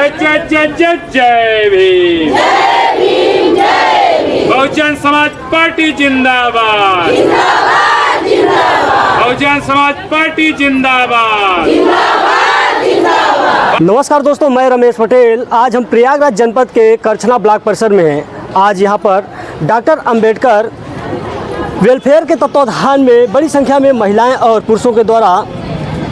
जय जय जय जय जय भीम। बहुजन समाज पार्टी जिंदाबाद। बहुजन समाज पार्टी जिंदाबाद। नमस्कार दोस्तों, मैं रमेश पटेल। आज हम प्रयागराज जनपद के करछना ब्लॉक परिसर में हैं। आज यहाँ पर डॉक्टर अंबेडकर वेलफेयर के तत्वाधान में बड़ी संख्या में महिलाएं और पुरुषों के द्वारा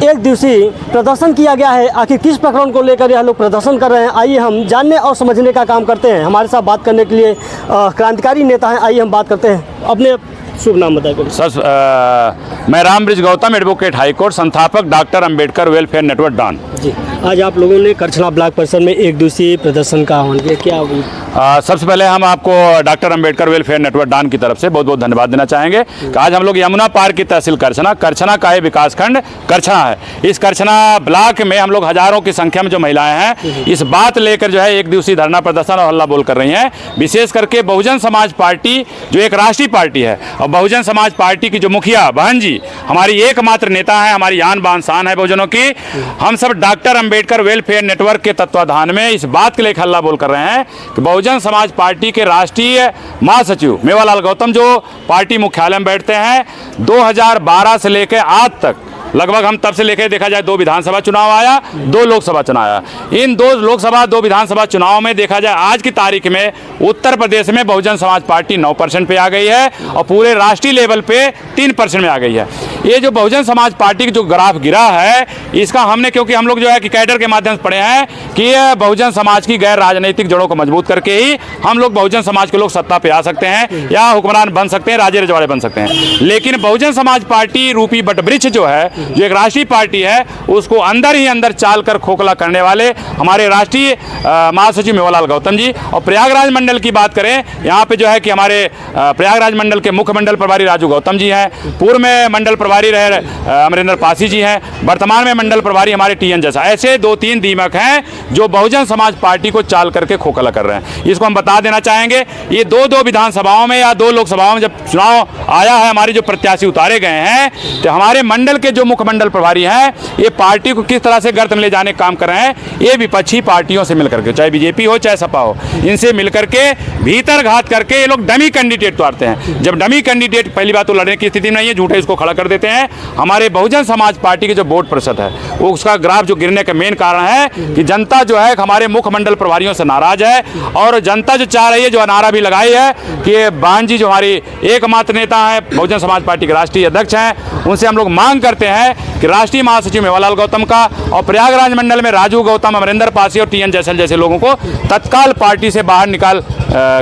एक दिवसीय प्रदर्शन किया गया है। आखिर किस प्रकरण को लेकर यह लोग प्रदर्शन कर रहे हैं, आइए हम जानने और समझने का काम करते हैं। हमारे साथ बात करने के लिए क्रांतिकारी नेता हैं, आइए हम बात करते हैं। अपने शुभ नाम बताइए सर। मैं रामब्रिज गौतम, एडवोकेट हाईकोर्ट, संस्थापक डॉक्टर अंबेडकर वेलफेयर नेटवर्क डॉन जी। आज आप लोगों ने करछना ब्लॉक परिसर में एक दिवसीय प्रदर्शन का आह्वान किया, क्या सबसे पहले हम आपको doctor Ambedkar welfare network don की तरफ से बहुत बहुत धन्यवाद देना चाहेंगे कि आज हम लोग यमुना पार की तहसील करछना का विकास खंड करछना है। इस करछना ब्लॉक में हम लोग हजारों की संख्या में जो महिलाएं हैं, इस बात लेकर जो है एक दिवसीय धरना प्रदर्शन और हल्ला बोल कर रही हैं। विशेष करके बहुजन समाज पार्टी जो एक राष्ट्रीय पार्टी है, और बहुजन समाज पार्टी की जो मुखिया बहन जी हमारी एकमात्र नेता है, हमारी आन बान शान है बहुजनों की। हम सब डॉक्टर अंबेडकर वेलफेयर नेटवर्क के तत्वाधान में इस बात के लिए हल्ला बोल कर रहे हैं कि बहुजन समाज पार्टी के राष्ट्रीय महासचिव मेवालाल गौतम जो पार्टी मुख्यालय में बैठते हैं, 2012 से लेकर आज तक लगभग हम तब से लेकर देखा जाए 2 विधानसभा चुनाव आया, 2 लोकसभा चुनाव आया। इन 2 लोकसभा 2 विधानसभा चुनाव में देखा जाए आज की तारीख में उत्तर प्रदेश में बहुजन समाज पार्टी 9% पे आ गई है और पूरे राष्ट्रीय लेवल पे 3% में आ गई है। ये जो बहुजन समाज पार्टी की जो ग्राफ गिरा है, इसका हमने क्योंकि हम लोग जो है कि कैडर के माध्यम से पढ़े हैं कि बहुजन समाज की गैर राजनीतिक जड़ों को मजबूत करके ही हम लोग बहुजन समाज के लोग सत्ता पे आ सकते हैं या हुक्मरान बन सकते हैं, राजे रजवाड़े बन सकते हैं। लेकिन बहुजन समाज पार्टी रूपी बटवृक्ष जो है, जो एक राष्ट्रीय पार्टी है, उसको अंदर ही अंदर चाल कर खोखला करने वाले हमारे राष्ट्रीय महासचिव मेवालाल गौतम जी। और प्रयागराज मंडल की बात करें, यहाँ पे जो है कि हमारे प्रयागराज मंडल के मुख्य मंडल प्रभारी राजू गौतम जी हैं, पूर्व में मंडल प्रभारी रहे अमरिंदर पासी जी हैं, वर्तमान में मंडल प्रभारी हमारे TN जैसा। ऐसे 2-3 दीमक हैं जो बहुजन समाज पार्टी को चाल करके खोखला कर रहे हैं। इसको हम बता देना चाहेंगे, ये 2 विधानसभाओं में या 2 लोकसभाओं में जब चुनाव आया है, हमारे जो प्रत्याशी उतारे गए हैं, तो हमारे मंडल के जो मुख्य मंडल प्रभारी हैं, ये पार्टी को किस तरह से गर्त में ले जाने का काम कर रहे हैं। ये विपक्षी पार्टियों से मिलकर के, चाहे बीजेपी हो चाहे सपा हो, इनसे मिलकर के भीतर घात करके ये लोग डमी कैंडिडेट उतारते हैं। जब डमी कैंडिडेट पहली बात तो लड़ने की स्थिति में नहीं है, झूठे इसको खड़ा कर देते हैं। हमारे बहुजन समाज पार्टी के जो वोट प्रतिशत है, वो उसका ग्राफ जो गिरने का मेन कारण है कि जनता जो है हमारे मुख्य मंडल प्रभारियों से नाराज है, और जनता जो चाह रही है, जो नारा भी लगाई है कि बहन जी जो हमारी एकमात्र नेता है, बहुजन समाज पार्टी के राष्ट्रीय अध्यक्ष हैं, उनसे हम लोग मांग करते हैं कि राष्ट्रीय महासचिव मेवालाल गौतम का और प्रयागराज मंडल में राजू गौतम, अमरिंदर पासी और TN जैसे लोगों को तत्काल पार्टी से बाहर निकाल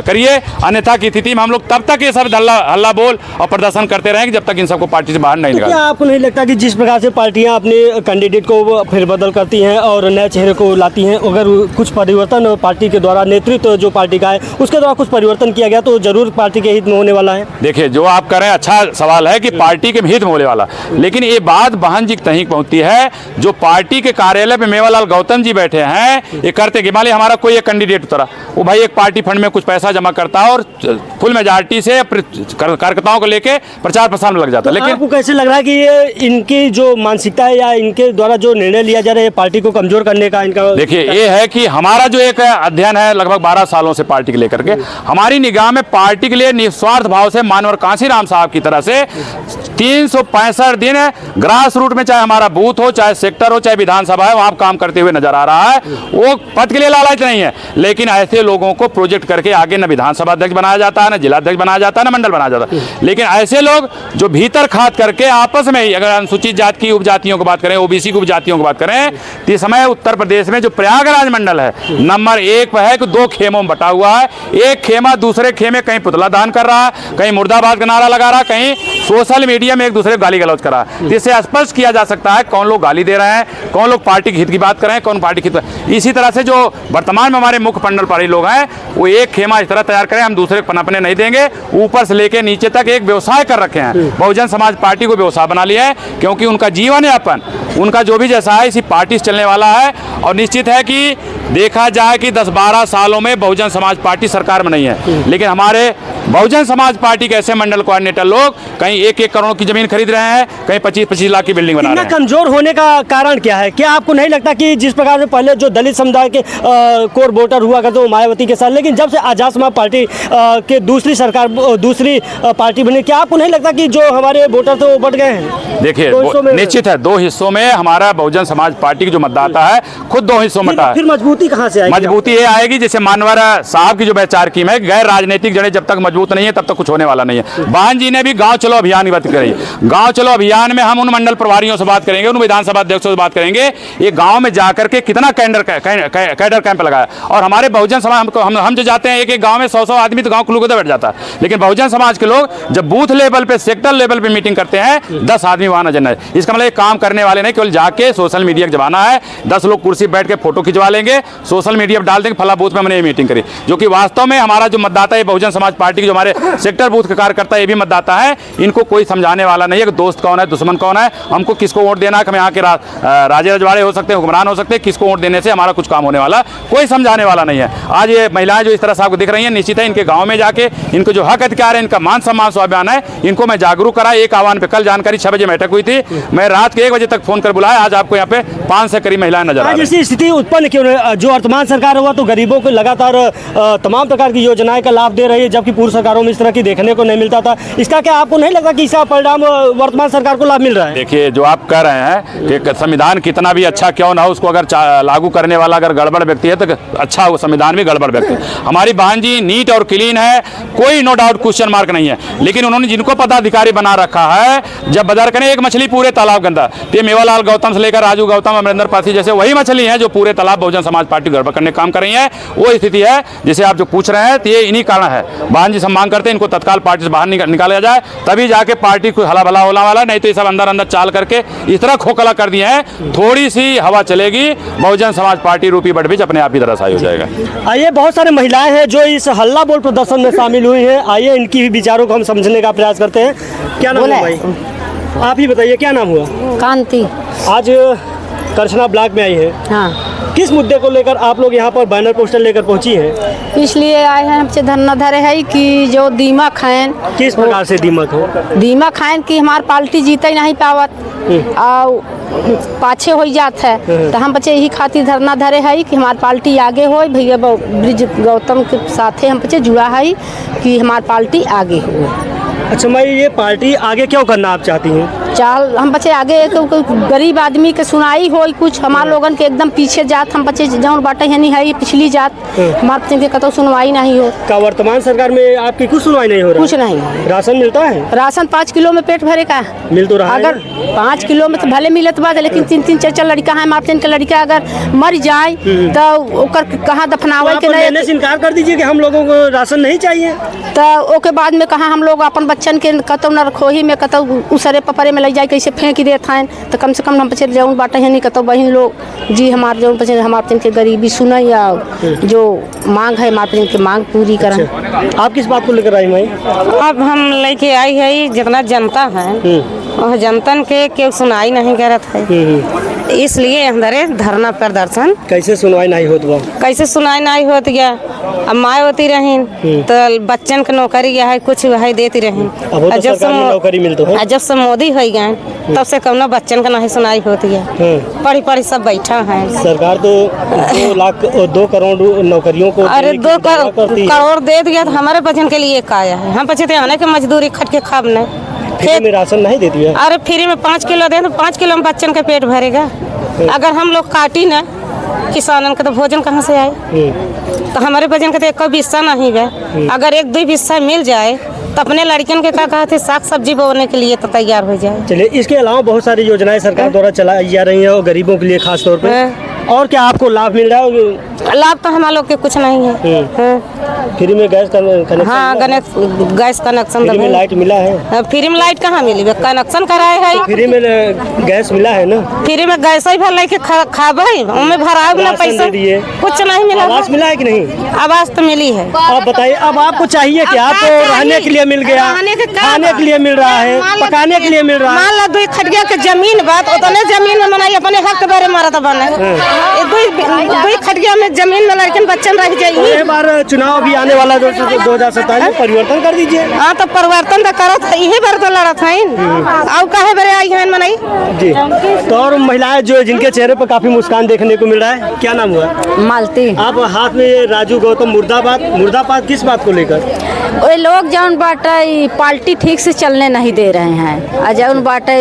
करिए। अन्यथा की स्थिति में हम लोग तब तक ये सब हल्ला बोल और प्रदर्शन करते रहेंगे जब तक इन सबको पार्टी से बाहर नहीं निकाल। क्या आपको नहीं लगता कि जिस प्रकार से पार्टियां अपने कैंडिडेट को फेरबदल करती हैं और नए चेहरे को लाती हैं, अगर कुछ परिवर्तन पार्टी के द्वारा, नेतृत्व जो पार्टी का है उसके द्वारा कुछ परिवर्तन किया गया तो जरूर पार्टी के हित में होने वाला है? देखिए, जो आप कर रहे हैं अच्छा सवाल है कि पार्टी के हित में होने वाला, लेकिन ये बात बहन जी तक पहुंचती है। जो पार्टी के कार्यालय में मेवालाल गौतम जी बैठे हैं, ये करते कि मान लीजिए हमारा कोई एक कैंडिडेट उतरा, वो भाई एक पार्टी फंड में कुछ पैसा जमा करता है और फुल मेजॉरिटी से कार्यकर्ताओं को लेके प्रचार प्रसार में लग जाता है। लेकिन आपको कैसे लग रहा है कि ये इनकी जो मानसिकता है या इनके द्वारा जो निर्णय लिया जा रहा है पार्टी को कमजोर करने का इनका? देखिए, ये है कि हमारा जो एक अध्ययन है लगभग 12 सालों से पार्टी को लेकर के, हमारी निगाह में पार्टी के लिए निस्वार्थ भाव से मानवर कांसीराम साहब की तरह से 365 दिन ग्रास रूट में, चाहे हमारा बूथ हो, चाहे सेक्टर हो, चाहे विधानसभा है, वहां काम करते हुए नजर आ रहा है। वो पद के लिए लालच नहीं है, लेकिन ऐसे लोगों को प्रोजेक्ट करके आगे न विधानसभा अध्यक्ष बनाया जाता है, न जिला अध्यक्ष बनाया जाता है, न मंडल बनाया जाता है। लेकिन ऐसे लोग जो भीतर खात करके आपस में ही, अगर अनुसूचित जाति की उपजातियों की बात करें, OBC की उपजातियों की बात करें, तो इस समय उत्तर प्रदेश में जो प्रयागराज मंडल है नंबर 1 पर है कि 2 खेमों में बटा हुआ है। एक खेमा दूसरे खेमे कहीं पुतला दान कर रहा है, कहीं मुर्दाबाद का नारा लगा रहा है, कहीं सोशल मीडिया में एक दूसरे को गाली गलौज कर रहा है। इससे स्पष्ट किया जा सकता है कौन लोग गाली दे रहे हैं, कौन लोग पार्टी के हित की बात कर रहे हैं, कौन पार्टी के हित। इसी तरह से जो वर्तमान में हमारे मुख्य मंडल पार्टी लोग हैं, वो एक खेमा इस तरह तैयार करें, हम दूसरे को पनपने नहीं देंगे, ऊपर से लेके नीचे तक एक व्यवसाय कर रखे हैं। बहुजन समाज पार्टी को व्यवसाय बना लिया है, क्योंकि उनका जीवन यापन, उनका जो भी जैसा है इसी पार्टी से चलने वाला है। और निश्चित है कि देखा जाए कि 10-12 सालों में बहुजन समाज पार्टी सरकार में नहीं है, लेकिन हमारे बहुजन समाज पार्टी के ऐसे मंडल कोऑर्डिनेटर लोग कहीं 1-1 करोड़ की जमीन खरीद रहे हैं, कहीं 25-25 लाख की बिल्डिंग बना इतना रहे हैं। कमजोर होने का कारण क्या है? क्या आपको नहीं लगता कि जिस प्रकार से पहले जो दलित समुदाय के कोर वोटर हुआ करते वो मायावती के साथ, लेकिन जब से आजाद समाज पार्टी के दूसरी सरकार दूसरी पार्टी बनी, क्या आपको नहीं लगता कि जो हमारे वोटर थे वो बढ़ गए हैं? देखिए निश्चित है 2 हिस्सों में हमारा बहुजन समाज पार्टी की जो मतदाता है खुद 2 हिस्सों में फिर मजबूती कहाँ से आएगी? मजबूती ये आएगी जैसे मानवर साहब की जो विचार की है, गैर राजनीतिक जड़ें जब तक मजबूत नहीं है तब तक कुछ होने वाला नहीं है। बहन जी ने भी गांव चलो अभियान की बात करी। गांव चलो अभियान में हम उन मंडल प्रभारियों से बात करेंगे, उन विधानसभा अध्यक्षों से बात करेंगे, ये गांव में जाकर के कितना कैडर कैंप लगाया। और हमारे बहुजन समाज हम जो जाते हैं एक गांव में 100 आदमी तो गांव खुल बैठ जाता है, लेकिन बहुजन समाज के लोग जब बूथ लेवल पे सेक्टर लेवल पे मीटिंग करते हैं 10 आदमी वहां नजर नहीं। इसका मतलब काम करने वाले नहीं, केवल जाके सोशल मीडिया का जमाना है, 10 लोग कुर्सी बैठ के फोटो खिंचवा लेंगे, सोशल मीडिया पर डाल देंगे फला बूथ में हमने ये मीटिंग करी। जो कि वास्तव में हमारा जो मतदाता है बहुजन समाज पार्टी के जो हमारे सेक्टर बूथ के कार्यकर्ता ये भी मतदाता है, इनको कोई समझाने वाला नहीं है कि दोस्त कौन है दुश्मन कौन है, हमको किसको वोट देना है, हम यहाँ के राजे रजवाड़े हो सकते हैं, हुक्मरान हो सकते हैं, किसको वोट देने से हमारा कुछ काम होने वाला, कोई समझाने वाला नहीं है। आज ये महिलाएं जो इस तरह से आपको दिख रही हैं, निश्चित है इनके गाँव में जाके इनको जो हक अधिकार है, इनका मान सम्मान स्वाभिमान है, इनको मैं जागरूक करा। एक आह्वान पे कल जानकारी 6 बजे बैठक हुई थी, मैं रात के 1 बजे तक फोन कर बुलाया। आज आपको यहाँ पे 5 से करीब महिलाएं नजर आ रही हैं। जैसी स्थिति उत्पन्न क्यों नहीं? जो वर्तमान सरकार हुआ तो गरीबों को लगातार तमाम प्रकार की योजनाएं का लाभ दे रही है, जबकि पूर्व सरकारों में इस तरह की देखने को नहीं मिलता था। इसका क्या आपको नहीं लगता कि इसका परिणाम वर्तमान सरकार को लाभ मिल रहा है? देखिए जो आप कह रहे हैं कि संविधान कितना भी अच्छा क्यों ना हो, उसको अगर लागू करने वाला अगर गड़बड़ व्यक्ति है तो अच्छा वो संविधान भी गड़बड़ व्यक्ति। हमारी बहन जी नीट और क्लीन है, कोई नो डाउट क्वेश्चन मार्क नहीं है, लेकिन उन्होंने जिनको पदाधिकारी बना रखा है, जब बाजार करें एक मछली पूरे तालाब गंदा, ये मेवालाल गौतम से लेकर राजू गौतम अमरिंदर पासी जैसे वही मछली है जो पूरे तालाब बहुजन समाज पार्टी गड़बड़ करने काम कर रही है। वो स्थिति है जिसे आप जो पूछ रहे हैं, तो ये इन्हीं कारण है। बहन जी से मांग करते हैं इनको तत्काल पार्टी से बाहर निकाला जाए, तभी जाके पार्टी को हला भला होने वाला, नहीं तो ये सब अंदर अंदर चाल करके इस तरह खोखला कर दिए हैं, थोड़ी सी हवा चलेगी बहुजन समाज पार्टी रूपी बटबीज अपने आप ही धराशायी हो जाएगा। आइए बहुत सारे महिलाएं हैं जो इस हल्ला बोल प्रदर्शन में शामिल हुई हैं, आइए इनकी भी विचारों को हम समझने का प्रयास करते हैं। क्या नाम है भाई? आप ही बताइए क्या नाम हुआ? कांति। आज करछना ब्लॉक में आई है, हाँ। किस मुद्दे को लेकर आप लोग यहाँ पर बैनर पोस्टर लेकर पहुँची हैं? इसलिए आए हैं हमसे धरना धरे है कि जो दीमक खाएं, किस प्रकार से दीमक हो? दीमक खाएं कि हमारी पार्टी जीते ही नहीं पावत और पाछे हो जात है, तो हम बच्चे यही खातिर धरना धरे है कि हमारी पार्टी आगे हो। भैया ब्रिज गौतम के साथे हम बच्चे जुड़ा है कि हमारी पार्टी आगे हो। अच्छा मैं ये पार्टी आगे क्यों करना आप चाहती हैं? चाल हम बच्चे आगे गरीब आदमी के सुनाई हो, कुछ हमारे लोगन के एकदम पीछे जात हम बच्चे जौन बाटे है नहीं है पिछली जात, हमारे बच्चे के कतो सुनवाई नहीं हो। का वर्तमान सरकार में आपकी कुछ सुनवाई नहीं हो रहा? कुछ नहीं। राशन मिलता है? राशन 5 किलो में पेट भरे का मिल तो रहा अगर है? 5 किलो में तो भले मिलत बात है, लेकिन 3-3 4-4 लड़का है हमारे के लड़का अगर मर जाए तो ओकर कहाँ दफनावे के नहीं? लेने से इनकार कर दीजिए कि हम लोगों को राशन नहीं चाहिए, तो ओके बाद में कहाँ हम लोग अपन बच्चन के कतो न रखोही में कतो उसरे पपरे में ले जाए कैसे फेंक देते हैं, तो कम से कम हम बच्चे जौन बाटे है नहीं कतो बहन लोग जी हमारे जौन बच्चे हमारे के गरीबी सुना या जो मांग है हमारे की मांग पूरी करें। अच्छा। आप किस बात को लेकर आई भाई? अब हम लेके आई है जितना जनता है वह जनतन के क्यों सुनाई नहीं करत है, इसलिए अंदर धरना प्रदर्शन। कैसे सुनवाई नहीं होत बा? कैसे सुनाई नहीं होत गया? अब माँ होती रही तो बच्चन के नौकरी है कुछ है देती रही, अब तो सरकार में नौकरी मिलती है। जब से मोदी हो गए तब से कौनो बच्चन का नहीं सुनाई होती है, पढ़ी पढ़ी सब बैठा है। सरकार तो 2 करोड़ नौकरियों को अरे 2 करोड़ दे दिया, तो हमारे बच्चन के लिए का आया है? हम बच्चे थे आने के मजदूरी खट के खाब नहीं, फ्री में राशन नहीं देती है। अरे फ्री में 5 किलो दे तो 5 किलो में बच्चन का पेट भरेगा। अगर हम लोग काटी ना किसानन का तो भोजन कहाँ से आए? तो हमारे भोजन का तो एक हिस्सा नहीं है, अगर 1-2 हिस्सा मिल जाए तो अपने लड़कियों के क्या कहते साग सब्जी बोने के लिए तो तैयार हो जाए। चलिए इसके अलावा बहुत सारी योजनाएं सरकार द्वारा चलाई जा रही हैं और गरीबों के लिए खास तौर पे, और क्या आपको लाभ मिल रहा है? लाभ तो हम लोग के कुछ नहीं है। फ्री में गैस कनेक्शन? हाँ गैस कनेक्शन। फ्री में लाइट मिला है? फ्री में लाइट कहाँ मिली? कनेक्शन कराए है। फ्री में गैस मिला है ना? फ्री में गैस ही भर लेके खाबे उनमें भराए ना पैसा, कुछ नहीं मिला। आवास मिला है कि नहीं? आवास तो मिली है। आप बताइए अब आपको चाहिए कि आपको रहने के लिए मिल गया, खाने के लिए मिल रहा है, पकाने के लिए मिल रहा है? मान लो 2 खटिया के जमीन बात उतने जमीन में मनाई अपने हक के बारे मारत बने 2 दो खटिया में जमीन में लड़कन बच्चन रह जाइए। एक बार चुनाव भी आने वाला 2027 में, परिवर्तन कर दीजिए। हाँ तो परिवर्तन तो करत है, यही बार तो लड़त है और काहे बड़े आई हैं मनाई जी। तो और महिलाएं जो जिनके चेहरे पर काफी मुस्कान देखने को मिल रहा है, क्या नाम हुआ? मालती। आप हाथ में ये राजू गौतम मुर्दाबाद किस बात को लेकर? वो लोग जौन बाटे पार्टी ठीक से चलने नहीं दे रहे हैं, और जौन बाटे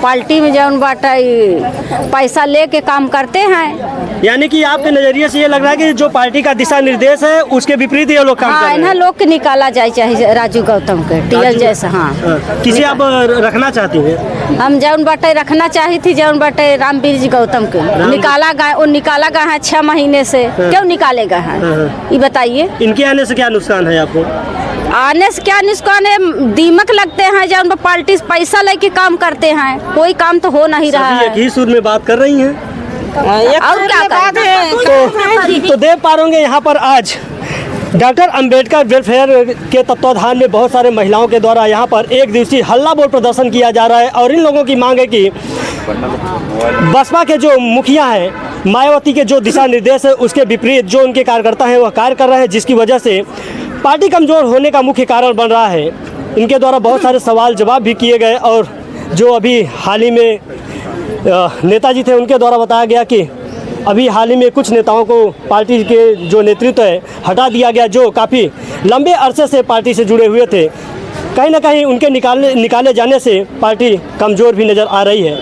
पार्टी में जौन बाटे पैसा लेके काम करते हैं। यानी कि आपके नजरिए से ये लग रहा है कि जो पार्टी का दिशा निर्देश है उसके विपरीत ये लोग काम कर हाँ, रहे इन्हें हैं। लोग के निकाला जाए चाहिए राजू गौतम के टीएल जैसा। हाँ, किसे आप रखना चाहती हैं? हम जौन बाटे रखना चाही थी, जौन बाटे रामवीर जी गौतम के निकाला गया, वो निकाला गया है 6 महीने से। क्यों निकालेगा है ये बताइए? इनके आने से क्या नुकसान है आपको? आने से क्या नुकसान है? दीमक लगते हैं जौन पार्टी से पैसा लेके काम करते हैं, कोई काम तो हो नहीं रहा सभी एक है। ही सुर में बात कर रही हैं। और क्या करें? तो देख पा रहे यहाँ पर आज डॉक्टर अंबेडकर वेलफेयर के तत्वाधान में बहुत सारे महिलाओं के द्वारा यहाँ पर एक दिवसीय हल्ला बोल प्रदर्शन किया जा रहा है। और इन लोगों की मांग है कि बसपा के जो मुखिया हैं, मायावती के जो दिशा निर्देश है उसके विपरीत जो उनके कार्यकर्ता हैं वह कार्य कर रहे हैं, जिसकी वजह से पार्टी कमज़ोर होने का मुख्य कारण बन रहा है। इनके द्वारा बहुत सारे सवाल जवाब भी किए गए और जो अभी हाल ही में नेताजी थे उनके द्वारा बताया गया कि अभी हाल ही में कुछ नेताओं को पार्टी के जो नेतृत्व है हटा दिया गया, जो काफ़ी लंबे अरसे से पार्टी से जुड़े हुए थे। कहीं ना कहीं उनके निकाले जाने से पार्टी कमज़ोर भी नज़र आ रही है।